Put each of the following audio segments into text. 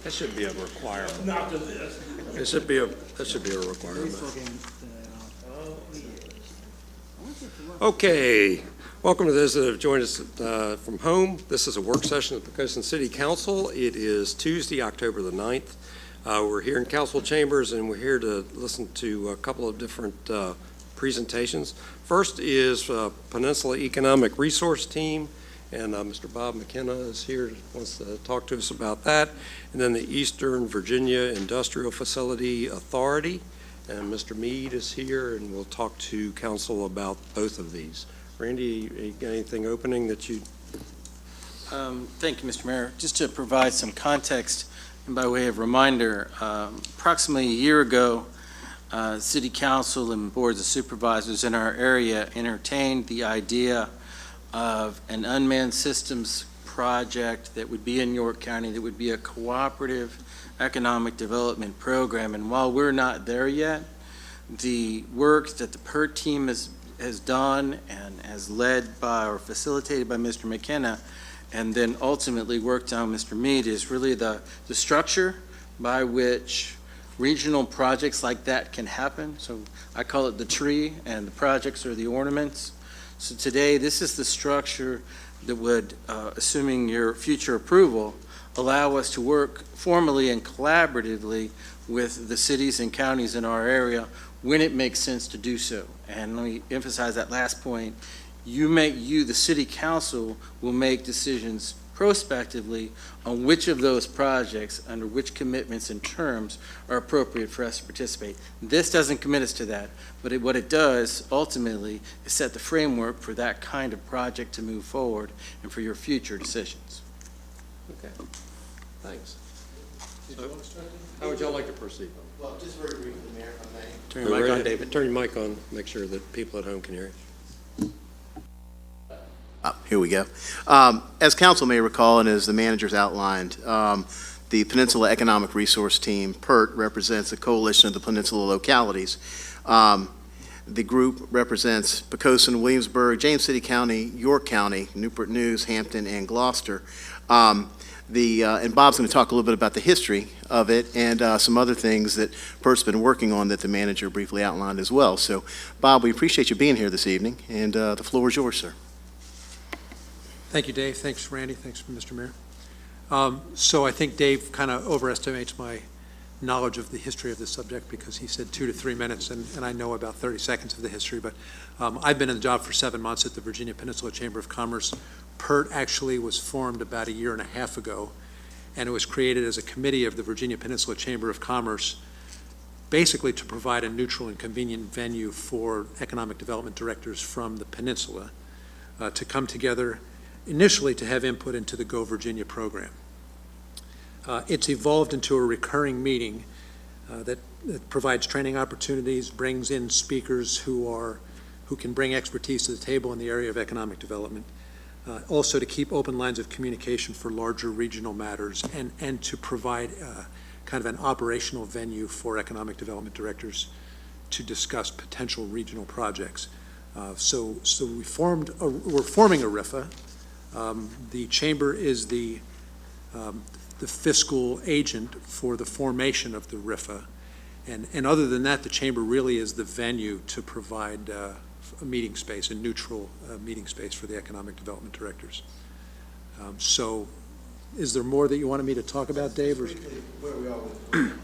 That should be a requirement. Not to this. That should be a requirement. Okay, welcome to those that have joined us from home. This is a work session at the Poquoson City Council. It is Tuesday, October the 9th. We're here in council chambers, and we're here to listen to a couple of different presentations. First is Peninsula Economic Resource Team, and Mr. Bob McKenna is here, wants to talk to us about that. And then the Eastern Virginia Industrial Facility Authority, and Mr. Mead is here, and we'll talk to council about both of these. Randy, you got anything opening that you? Thank you, Mr. Mayor. Just to provide some context, and by way of reminder, approximately a year ago, City Council and boards of supervisors in our area entertained the idea of an unmanned systems project that would be in York County, that would be a cooperative economic development program. And while we're not there yet, the work that the PERT team has done and has led by or facilitated by Mr. McKenna, and then ultimately worked on Mr. Mead, is really the structure by which regional projects like that can happen. So I call it the tree, and the projects are the ornaments. So today, this is the structure that would, assuming your future approval, allow us to work formally and collaboratively with the cities and counties in our area when it makes sense to do so. And let me emphasize that last point. The city council will make decisions prospectively on which of those projects, under which commitments and terms, are appropriate for us to participate. This doesn't commit us to that, but what it does ultimately is set the framework for that kind of project to move forward and for your future decisions. Okay, thanks. How would y'all like to proceed? Well, just very briefly, Mayor, if I may. Turn your mic on, David. Turn your mic on, make sure that people at home can hear you. Here we go. As council may recall, and as the managers outlined, the Peninsula Economic Resource Team, PERT, represents a coalition of the peninsula localities. The group represents Poquoson, Williamsburg, James City County, York County, Newport News, Hampton, and Gloucester. And Bob's going to talk a little bit about the history of it and some other things that PERT's been working on that the manager briefly outlined as well. So, Bob, we appreciate you being here this evening, and the floor is yours, sir. Thank you, Dave. Thanks, Randy. Thanks, Mr. Mayor. So I think Dave kind of overestimates my knowledge of the history of this subject because he said 2 to 3 minutes, and I know about 30 seconds of the history. But I've been in the job for 7 months at the Virginia Peninsula Chamber of Commerce. PERT actually was formed about 1.5 years ago, and it was created as a committee of the Virginia Peninsula Chamber of Commerce, basically to provide a neutral and convenient venue for economic development directors from the peninsula to come together initially to have input into the Go Virginia program. It's evolved into a recurring meeting that provides training opportunities, brings in speakers who can bring expertise to the table in the area of economic development, also to keep open lines of communication for larger regional matters, and to provide kind of an operational venue for economic development directors to discuss potential regional projects. So we're forming a RIFA. The chamber is the fiscal agent for the formation of the RIFA, and other than that, the chamber really is the venue to provide a meeting space, a neutral meeting space for the economic development directors. So, is there more that you wanted me to talk about, Dave? Or? Where we are with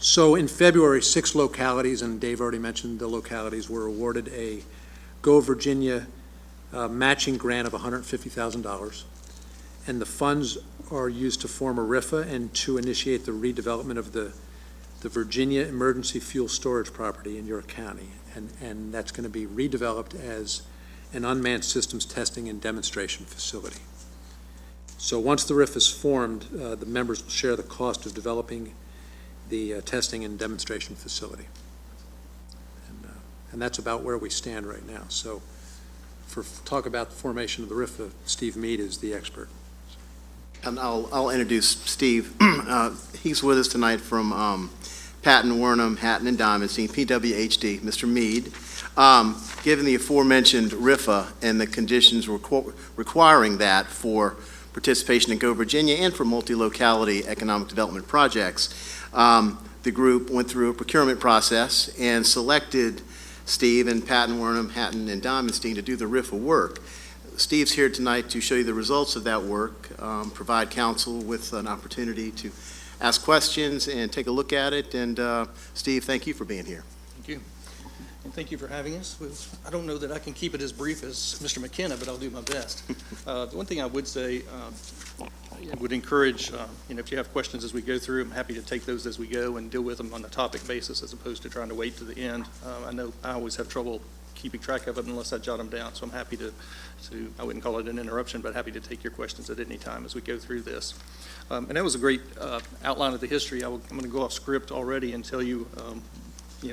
So in February, 6 localities, and Dave already mentioned the localities, were awarded a Go Virginia matching grant of $150,000, and the funds are used to form a RIFA and to initiate the redevelopment of the Virginia Emergency Fuel Storage property in York County, and that's going to be redeveloped as an unmanned systems testing and demonstration facility. So once the RIFA is formed, the members will share the cost of developing the testing and demonstration facility, and that's about where we stand right now. So for talk about the formation of the RIFA, Steve Mead is the expert. And I'll introduce Steve. He's with us tonight from Patton, Wernham, Hatton, and Diamondstein, PWHD, Mr. Mead. Given the aforementioned RIFA and the conditions requiring that for participation in Go Virginia and for multi-locality economic development projects. The group went through a procurement process and selected Steve and Patton, Wernham, Hatton, and Diamondstein to do the RIFA work. Steve's here tonight to show you the results of that work, provide council with an opportunity to ask questions and take a look at it. And Steve, thank you for being here. Thank you. And thank you for having us. I don't know that I can keep it as brief as Mr. McKenna, but I'll do my best. The one thing I would say, I would encourage, if you have questions as we go through, I'm happy to take those as we go and deal with them on a topic basis as opposed to trying to wait to the end. I know I always have trouble keeping track of it unless I jot them down, so I'm happy to I wouldn't call it an interruption, but happy to take your questions at any time as we go through this. And that was a great outline of the history. I'm going to go off script already and tell you,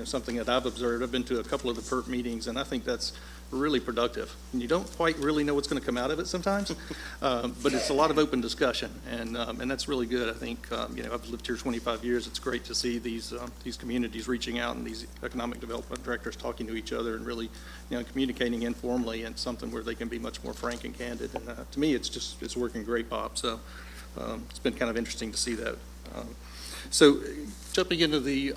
something that I've observed. I've been to a couple of the PERT meetings, and I think that's really productive. And you don't quite really know what's going to come out of it sometimes, but it's a lot of open discussion, and that's really good. I think, I've lived here 25 years. It's great to see these communities reaching out and these economic development directors talking to each other and really, communicating informally and something where they can be much more frank and candid. And to me, it's working great, Bob. So it's been kind of interesting to see that. So jumping into the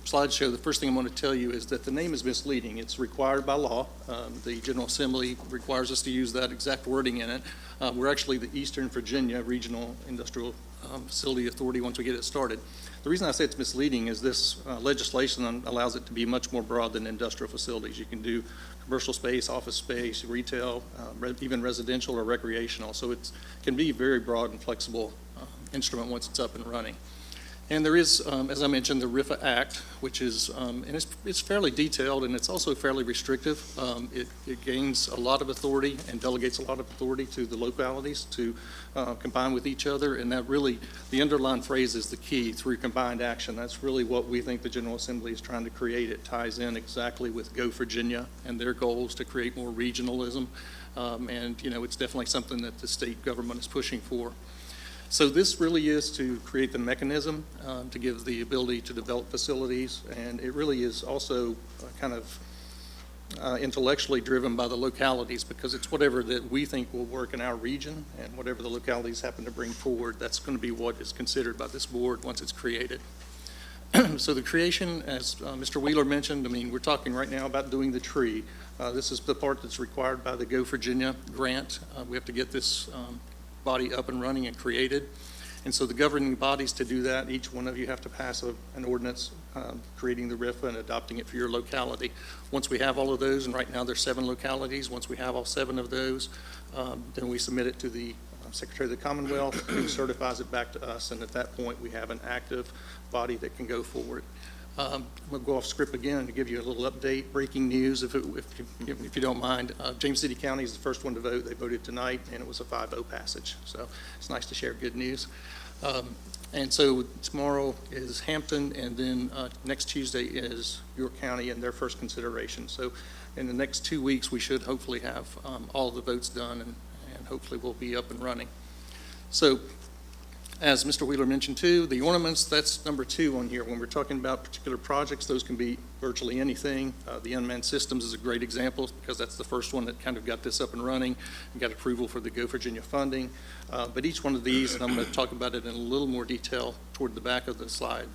slideshow, the first thing I'm going to tell you is that the name is misleading. It's required by law. The General Assembly requires us to use that exact wording in it. We're actually the Eastern Virginia Regional Industrial Facility Authority once we get it started. The reason I say it's misleading is this legislation allows it to be much more broad than industrial facilities. You can do commercial space, office space, retail, even residential or recreational. So it can be a very broad and flexible instrument once it's up and running. And there is, as I mentioned, the RIFA Act, which is, and it's fairly detailed and it's also fairly restrictive. It gains a lot of authority and delegates a lot of authority to the localities to combine with each other. And that really, the underlying phrase is the key, through combined action. That's really what we think the General Assembly is trying to create. It ties in exactly with Go Virginia and their goals to create more regionalism. And, it's definitely something that the state government is pushing for. So this really is to create the mechanism to give the ability to develop facilities, and it really is also kind of intellectually driven by the localities, because it's whatever that we think will work in our region, and whatever the localities happen to bring forward, that's going to be what is considered by this board once it's created. So the creation, as Mr. Wheeler mentioned, we're talking right now about doing the tree. This is the part that's required by the Go Virginia grant. We have to get this body up and running and created. And so the governing bodies to do that, each one of you have to pass an ordinance creating the RIFA and adopting it for your locality. Once we have all of those, and right now there's 7 localities, once we have all 7 of those, then we submit it to the Secretary of the Commonwealth, who certifies it back to us, and at that point we have an active body that can go forward. I'm going to go off script again to give you a little update, breaking news, if you don't mind. James City County is the first one to vote. They voted tonight, and it was a 5-0 passage. So it's nice to share good news. And so tomorrow is Hampton, and then next Tuesday is York County and their first consideration. So in the next 2 weeks, we should hopefully have all the votes done, and hopefully we'll be up and running. So as Mr. Wheeler mentioned too, the ornaments, that's number 2 on here. When we're talking about particular projects, those can be virtually anything. The unmanned systems is a great example, because that's the first one that kind of got this up and running and got approval for the Go Virginia funding. But each one of these, and I'm going to talk about it in a little more detail toward the back of the slide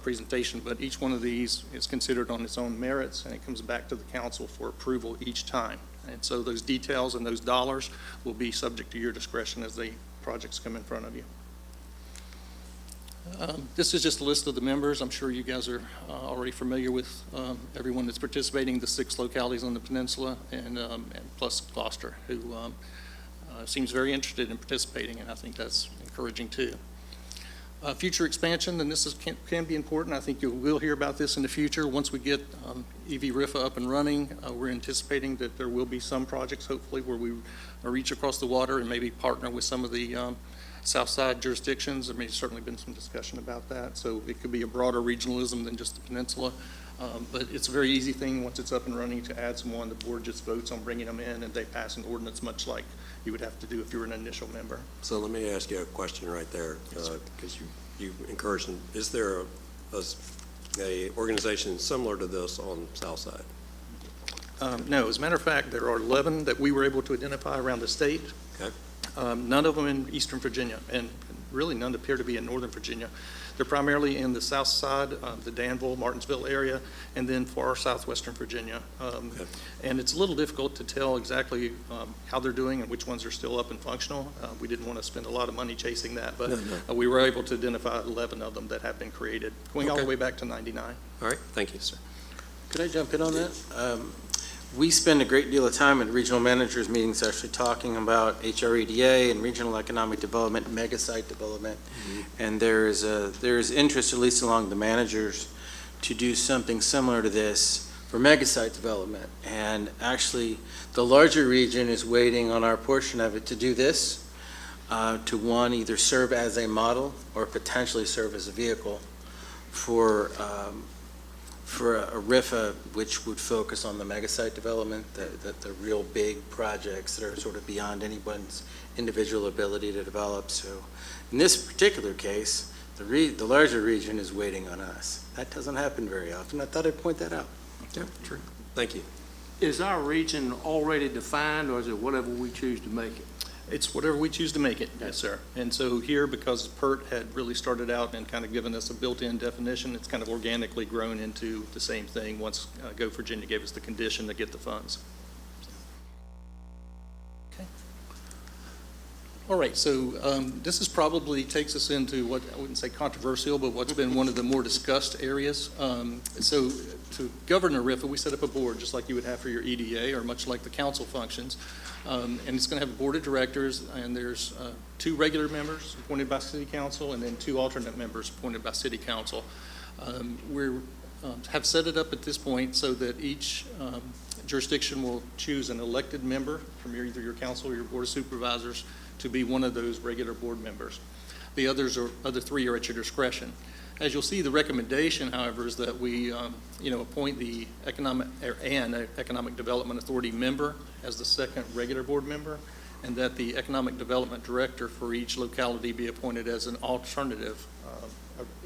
presentation, but each one of these is considered on its own merits, and it comes back to the council for approval each time. And so those details and those dollars will be subject to your discretion as the projects come in front of you. This is just a list of the members. I'm sure you guys are already familiar with everyone that's participating, the 6 localities on the peninsula, and plus Gloucester, who seems very interested in participating, and I think that's encouraging too. Future expansion, and this can be important. I think you will hear about this in the future. Once we get EV RIFA up and running, we're anticipating that there will be some projects, hopefully, where we reach across the water and maybe partner with some of the Southside jurisdictions. There may certainly been some discussion about that, so it could be a broader regionalism than just the peninsula. But it's a very easy thing once it's up and running to add someone. The board just votes on bringing them in, and they pass an ordinance much like you would have to do if you were an initial member. So let me ask you a question right there, because you encouraged them. Is there a organization similar to this on Southside? No, as a matter of fact, there are 11 that we were able to identify around the state. Okay. None of them in Eastern Virginia, and really none appear to be in Northern Virginia. They're primarily in the south side, the Danville, Martinsville area, and then far southwestern Virginia. And it's a little difficult to tell exactly how they're doing and which ones are still up and functional. We didn't want to spend a lot of money chasing that, but we were able to identify 11 of them that have been created, going all the way back to '99. All right, thank you, sir. Could I jump in on that? We spend a great deal of time at regional managers meetings actually talking about HREDA and regional economic development, mega site development. And there is interest, at least along the managers, to do something similar to this for mega site development. And actually, the larger region is waiting on our portion of it to do this, to one, either serve as a model or potentially serve as a vehicle for a RIFA, which would focus on the mega site development, the real big projects that are sort of beyond anyone's individual ability to develop. So in this particular case, the larger region is waiting on us. That doesn't happen very often. I thought I'd point that out. Yeah, true. Thank you. Is our region already defined, or is it whatever we choose to make it? It's whatever we choose to make it, yes, sir. And so here, because PERT had really started out and kind of given us a built-in definition, it's kind of organically grown into the same thing once Go Virginia gave us the condition to get the funds. Okay. All right, so this is probably takes us into what I wouldn't say controversial, but what's been one of the more discussed areas. So to govern a RIFA, we set up a board just like you would have for your EDA, or much like the council functions. And it's going to have a board of directors, and there's 2 regular members appointed by city council and then 2 alternate members appointed by city council. We have set it up at this point so that each jurisdiction will choose an elected member from either your council or your board of supervisors to be one of those regular board members. The other 3 are at your discretion. As you'll see, the recommendation, however, is that we, appoint the Economic Development Authority member as the second regular board member, and that the Economic Development Director for each locality be appointed as an alternative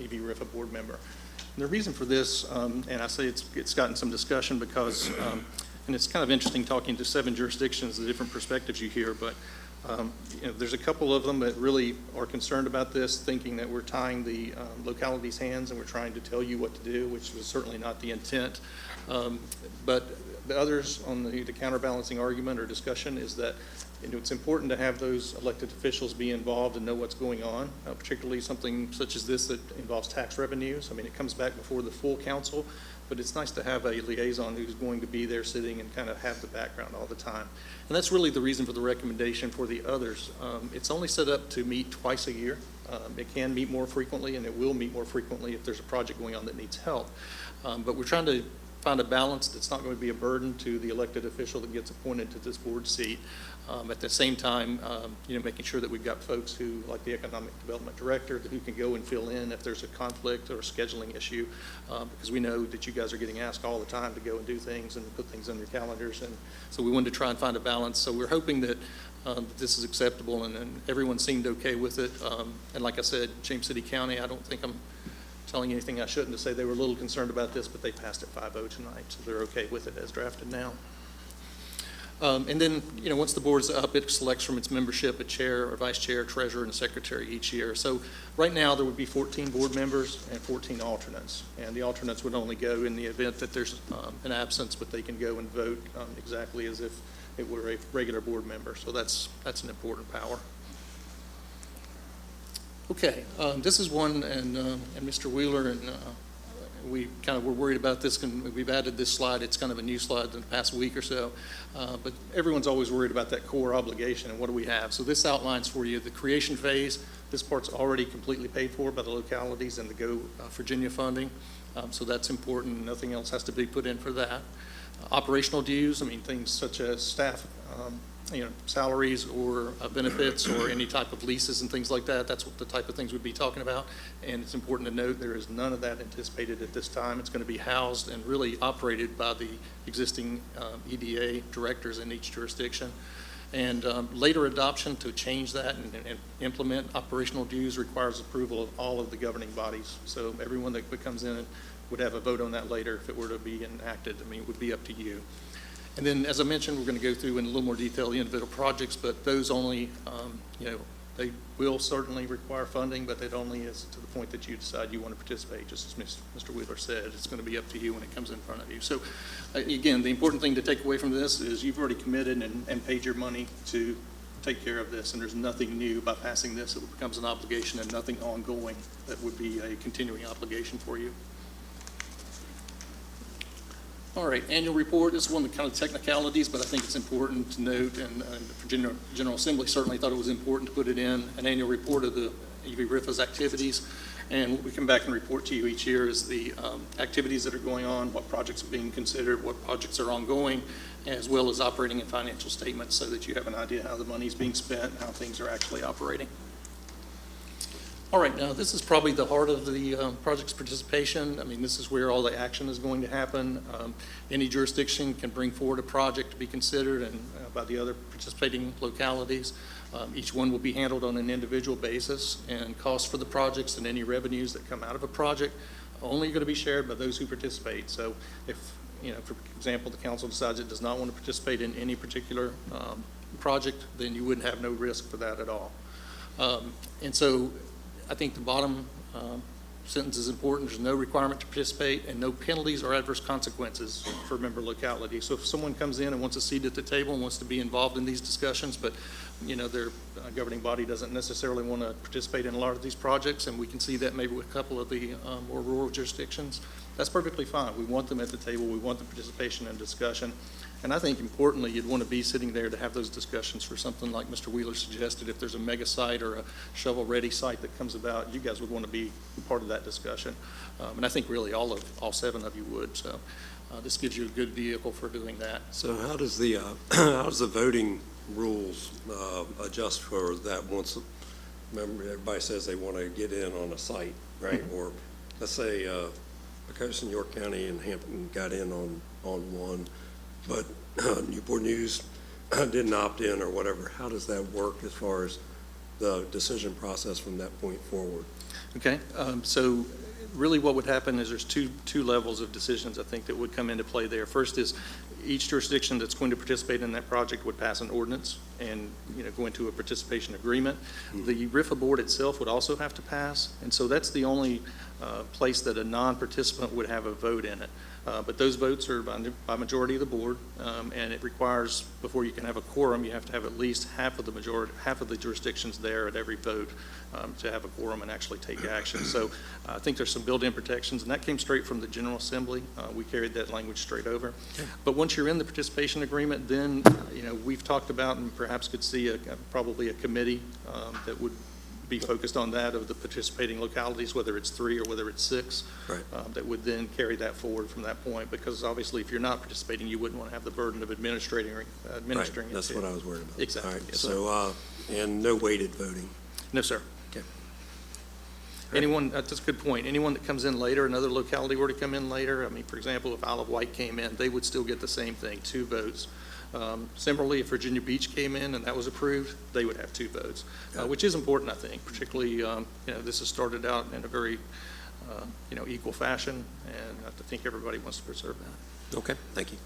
EV-RIFA board member. And the reason for this, and I say it's gotten some discussion because, and it's kind of interesting talking to 7 jurisdictions, the different perspectives you hear, but there's a couple of them that really are concerned about this, thinking that we're tying the localities' hands and we're trying to tell you what to do, which was certainly not the intent. But the others on the counterbalancing argument or discussion is that it's important to have those elected officials be involved and know what's going on, particularly something such as this that involves tax revenues. I mean, it comes back before the full council, but it's nice to have a liaison who's going to be there sitting and kind of have the background all the time. And that's really the reason for the recommendation for the others. It's only set up to meet twice a year. It can meet more frequently, and it will meet more frequently if there's a project going on that needs help. But we're trying to find a balance that's not going to be a burden to the elected official that gets appointed to this board seat. At the same time, making sure that we've got folks who, like the Economic Development Director, who can go and fill in if there's a conflict or a scheduling issue, because we know that you guys are getting asked all the time to go and do things and put things on your calendars, and so we wanted to try and find a balance. So we're hoping that this is acceptable, and everyone seemed okay with it. And like I said, James City County, I don't think I'm telling you anything I shouldn't to say they were a little concerned about this, but they passed it 5-0 tonight, so they're okay with it as drafted now. And then, once the board's up, it selects from its membership a chair, or vice chair, treasurer, and a secretary each year. So right now, there would be 14 board members and 14 alternates. And the alternates would only go in the event that there's an absence, but they can go and vote exactly as if it were a regular board member. So that's an important power. Okay, this is one, and Mr. Wheeler and we kind of were worried about this, and we've added this slide. It's kind of a new slide in the past week or so, but everyone's always worried about that core obligation and what do we have. So this outlines for you the creation phase. This part's already completely paid for by the localities and the Go Virginia funding, so that's important. Nothing else has to be put in for that. Operational dues, I mean, things such as staff salaries or benefits or any type of leases and things like that. That's what the type of things we'd be talking about. And it's important to note there is none of that anticipated at this time. It's going to be housed and really operated by the existing EDA directors in each jurisdiction. And later adoption to change that and implement operational dues requires approval of all of the governing bodies. So everyone that comes in would have a vote on that later if it were to be enacted. I mean, it would be up to you. And then, as I mentioned, we're going to go through in a little more detail the individual projects, but those only, they will certainly require funding, but it only is to the point that you decide you want to participate, just as Mr. Wheeler said. It's going to be up to you when it comes in front of you. So, again, the important thing to take away from this is you've already committed and paid your money to take care of this, and there's nothing new by passing this. It becomes an obligation and nothing ongoing that would be a continuing obligation for you. All right, annual report. This is one of the kind of technicalities, but I think it's important to note, and the Virginia General Assembly certainly thought it was important to put it in, an annual report of the EV-RIFA's activities. And what we come back and report to you each year is the activities that are going on, what projects are being considered, what projects are ongoing, as well as operating and financial statements so that you have an idea how the money is being spent and how things are actually operating. All right, now this is probably the heart of the project's participation. I mean, this is where all the action is going to happen. Any jurisdiction can bring forward a project to be considered and by the other participating localities. Each one will be handled on an individual basis, and costs for the projects and any revenues that come out of a project are only going to be shared by those who participate. So if, for example, the council decides it does not want to participate in any particular project, then you wouldn't have no risk for that at all. And so I think the bottom sentence is important. There's no requirement to participate and no penalties or adverse consequences for member localities. So if someone comes in and wants a seat at the table and wants to be involved in these discussions, but their governing body doesn't necessarily want to participate in a lot of these projects, and we can see that maybe with a couple of the more rural jurisdictions, that's perfectly fine. We want them at the table. We want the participation and discussion. And I think importantly, you'd want to be sitting there to have those discussions for something like Mr. Wheeler suggested. If there's a mega site or a shovel-ready site that comes about, you guys would want to be part of that discussion. And I think really all 7 of you would. So this gives you a good vehicle for doing that. So how does the voting rules adjust for that once, remember, everybody says they want to get in on a site, right? Or let's say Poquoson, York County, and Hampton got in on one, but Newport News didn't opt in or whatever. How does that work as far as the decision process from that point forward? Okay, so really what would happen is there's two levels of decisions I think that would come into play there. First is each jurisdiction that's going to participate in that project would pass an ordinance and go into a participation agreement. Mm-hmm. The RIFA board itself would also have to pass, and so that's the only place that a non-participant would have a vote in it. But those votes are by majority of the board, and it requires, before you can have a quorum, you have to have at least half of the jurisdictions there at every vote to have a quorum and actually take action. So I think there's some built-in protections, and that came straight from the General Assembly. We carried that language straight over. Okay. But once you're in the participation agreement, then we've talked about and perhaps could see probably a committee that would be focused on that of the participating localities, whether it's 3 or whether it's 6, right. That would then carry that forward from that point, because obviously if you're not participating, you wouldn't want to have the burden of administering right. That's what I was worried about. Exactly. All right. Yes, so, and no weighted voting? No, sir. Okay. Anyone, that's a good point. Anyone that comes in later, another locality were to come in later, I mean, for example, if Isle of Wight came in, they would still get the same thing, 2 votes. Similarly, if Virginia Beach came in and that was approved, they would have 2 votes, which is important, I think. Particularly, this has started out in a very, equal fashion, and I think everybody wants to preserve that. Okay, thank you.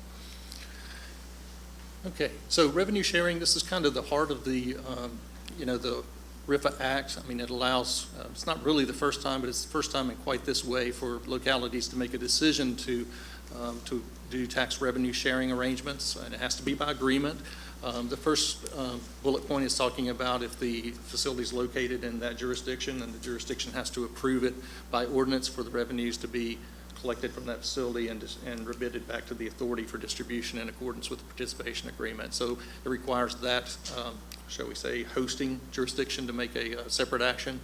Okay, so revenue sharing, this is kind of the heart of the, the RIFA Act. I mean, it allows, it's not really the first time, but it's the first time in quite this way for localities to make a decision to do tax revenue sharing arrangements, and it has to be by agreement. The first bullet point is talking about if the facility is located in that jurisdiction, and the jurisdiction has to approve it by ordinance for the revenues to be collected from that facility and remitted back to the authority for distribution in accordance with the participation agreement. So it requires that, shall we say, hosting jurisdiction to make a separate action.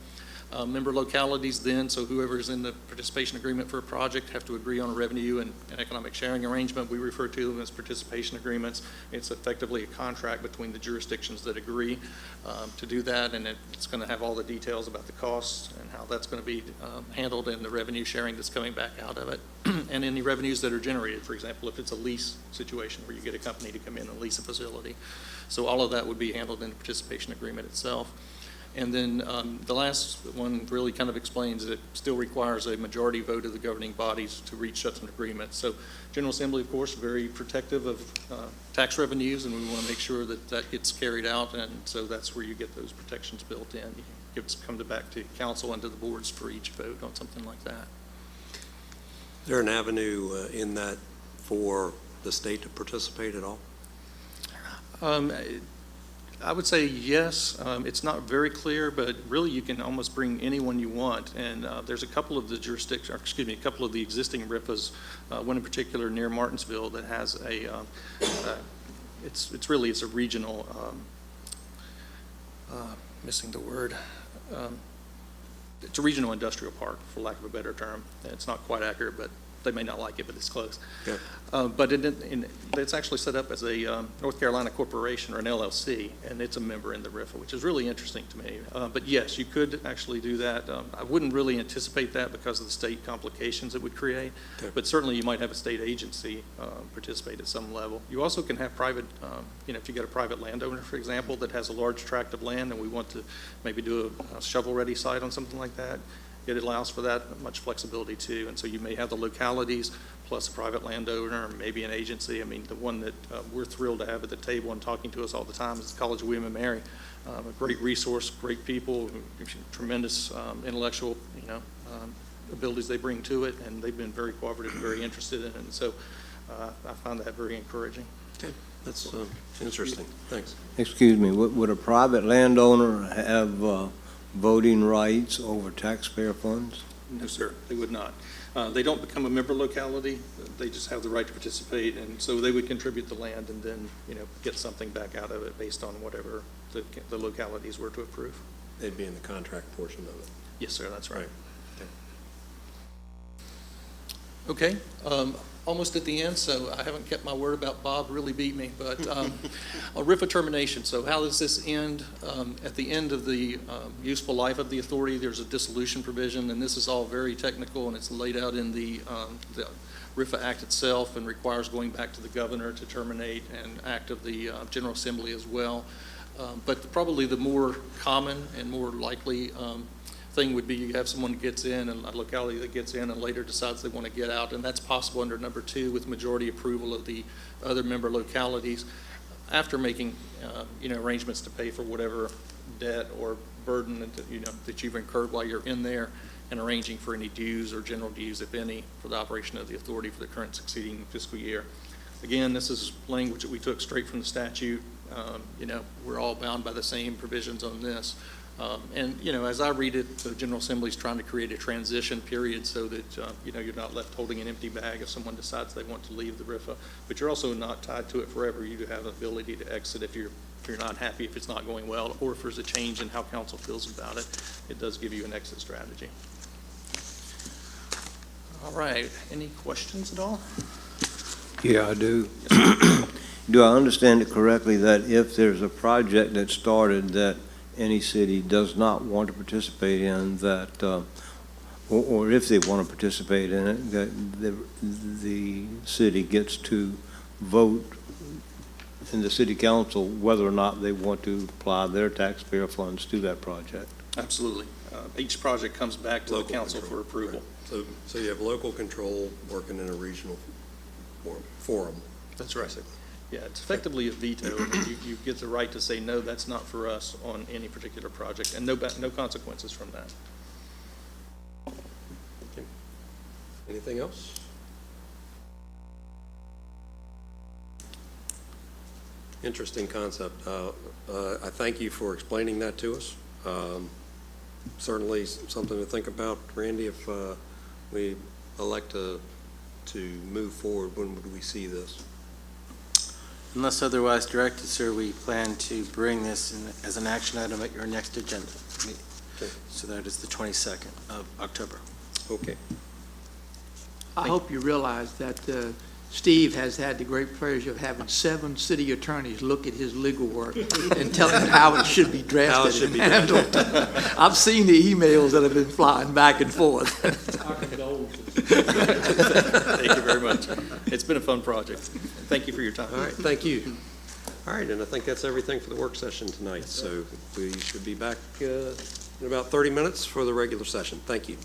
Member localities then, so whoever is in the participation agreement for a project, have to agree on a revenue and economic sharing arrangement. We refer to them as participation agreements. It's effectively a contract between the jurisdictions that agree to do that, and it's going to have all the details about the costs and how that's going to be handled, and the revenue sharing that's coming back out of it, and any revenues that are generated, for example, if it's a lease situation where you get a company to come in and lease a facility. So all of that would be handled in the participation agreement itself. And then the last one really kind of explains that it still requires a majority vote of the governing bodies to reach such an agreement. So General Assembly, of course, very protective of tax revenues, and we want to make sure that that gets carried out, and so that's where you get those protections built in. Come back to council and to the boards for each vote on something like that. Is there an avenue in that for the state to participate at all? I would say yes. It's not very clear, but really you can almost bring anyone you want. And there's a couple of the a couple of the existing RIPAs, one in particular near Martinsville that has it's a regional, missing the word. It's a regional industrial park, for lack of a better term. It's not quite accurate, but they may not like it, but it's close. Yeah. But it's actually set up as a North Carolina corporation or an LLC, and it's a member in the RIFA, which is really interesting to me. But yes, you could actually do that. I wouldn't really anticipate that because of the state complications it would create, Okay. but certainly you might have a state agency participate at some level. You also can have private, if you get a private landowner, for example, that has a large tract of land and we want to maybe do a shovel-ready site on something like that, it allows for that much flexibility too. And so you may have the localities plus a private landowner or maybe an agency. I mean, the one that we're thrilled to have at the table and talking to us all the time is the College of William & Mary. A great resource, great people, tremendous intellectual, abilities they bring to it, and they've been very cooperative and very interested in it. And so I find that very encouraging. Okay, that's interesting. Thanks. Excuse me, would a private landowner have voting rights over taxpayer funds? No, sir, they would not. They don't become a member locality. They just have the right to participate, and so they would contribute the land and then, get something back out of it based on whatever the localities were to approve. They'd be in the contract portion of it. Yes, sir, that's right. Okay. Okay, almost at the end, so I haven't kept my word about Bob really beat me, but a RIFA termination. So how does this end? At the end of the useful life of the authority, there's a dissolution provision, and this is all very technical, and it's laid out in the RIFA Act itself and requires going back to the governor to terminate an act of the General Assembly as well. But probably the more common and more likely thing would be you have someone that gets in and a locality that gets in and later decides they want to get out, and that's possible under number 2 with majority approval of the other member localities after making arrangements to pay for whatever debt or burden that you've incurred while you're in there, and arranging for any dues or general dues, if any, for the operation of the authority for the current succeeding fiscal year. Again, this is language that we took straight from the statute. We're all bound by the same provisions on this. And as I read it, the General Assembly is trying to create a transition period so that, you're not left holding an empty bag if someone decides they want to leave the RIFA, but you're also not tied to it forever. You do have the ability to exit if you're not happy, if it's not going well, or if there's a change in how council feels about it. It does give you an exit strategy. All right, any questions at all? Yeah, I do. Do I understand it correctly that if there's a project that started that any city does not want to participate in, that, or if they want to participate in it, that the city gets to vote in the city council whether or not they want to apply their taxpayer funds to that project? Absolutely. Each project comes back to the Local council control, for approval. right. So you have local control working in a regional forum. That's right. Yeah, it's effectively a veto. You get the right to say, no, that's not for us on any particular project, and no consequences from that. Okay. Anything else? Interesting concept. I thank you for explaining that to us. Certainly something to think about, Randy, if we elect to move forward. When would we see this? Unless otherwise directed, sir, we plan to bring this as an action item at your next agenda meeting. Okay. So that is the 22nd of October. Okay. I hope you realize that Steve has had the great pleasure of having 7 city attorneys look at his legal work and tell him how it should be drafted How it should be and handled. I've seen the emails that have been flying back and forth. Thank you very much. It's been a fun project. Thank you for your time. All right, thank you. All right, and I think that's everything for the work session tonight. So we should be back in about 30 minutes for the regular session. Thank you.